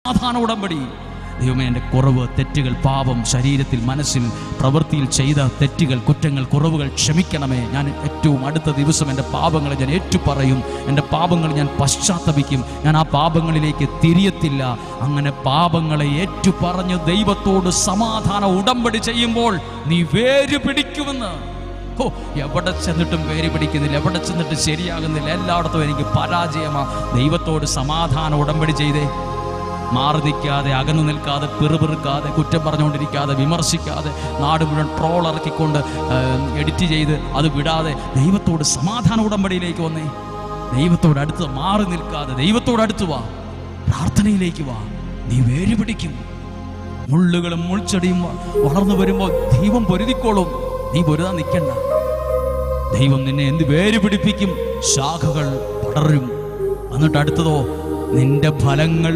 സമാധാന ഉടമ്പടി. ദൈവമേ, എൻ്റെ കുറവ്, തെറ്റുകൾ, പാപം, ശരീരത്തിൽ, മനസ്സിൽ, പ്രവൃത്തിയിൽ ചെയ്ത തെറ്റുകൾ, കുറ്റങ്ങൾ, കുറവുകൾ ക്ഷമിക്കണമേ. ഞാൻ ഏറ്റവും അടുത്ത ദിവസം എൻ്റെ പാപങ്ങളെ ഞാൻ ഏറ്റുപറയും. എൻ്റെ പാപങ്ങൾ ഞാൻ പശ്ചാത്തപിക്കും. ഞാൻ ആ പാപങ്ങളിലേക്ക് തിരിയത്തില്ല. അങ്ങനെ പാപങ്ങളെ ഏറ്റുപറഞ്ഞ് ദൈവത്തോട് സമാധാന ഉടമ്പടി ചെയ്യുമ്പോൾ നീ വേര് പിടിക്കുമെന്ന്. എവിടെ ചെന്നിട്ടും വേര് പിടിക്കുന്നില്ല, എവിടെ ചെന്നിട്ട് ശരിയാകുന്നില്ല, എല്ലായിടത്തും എനിക്ക് പരാജയമാണ്. ദൈവത്തോട് സമാധാന ഉടമ്പടി ചെയ്തേ. മാറി നിൽക്കാതെ, അകന്നു നിൽക്കാതെ, പിറുപിറുക്കാതെ, കുറ്റം പറഞ്ഞുകൊണ്ടിരിക്കാതെ, വിമർശിക്കാതെ, നാട് മുഴുവൻ ട്രോൾ ഇറക്കിക്കൊണ്ട് എഡിറ്റ് ചെയ്ത് അത് വിടാതെ ദൈവത്തോട് സമാധാന ഉടമ്പടിയിലേക്ക് വന്നേ. ദൈവത്തോട് അടുത്ത് മാറി നിൽക്കാതെ ദൈവത്തോട് അടുത്ത് വാ, പ്രാർത്ഥനയിലേക്ക് വാ. നീ വേര് പിടിക്കും. മുള്ളുകളും മുൾച്ചെടിയും വളർന്നു വരുമ്പോൾ ദൈവം പൊരുതിക്കോളും. നീ പൊരുതാൻ നിൽക്കണ്ട. ദൈവം നിന്നെ എന്ത് വേര് പിടിപ്പിക്കും, ശാഖകൾ പടരും. എന്നിട്ട് അടുത്തതോ, നിന്റെ ഫലങ്ങൾ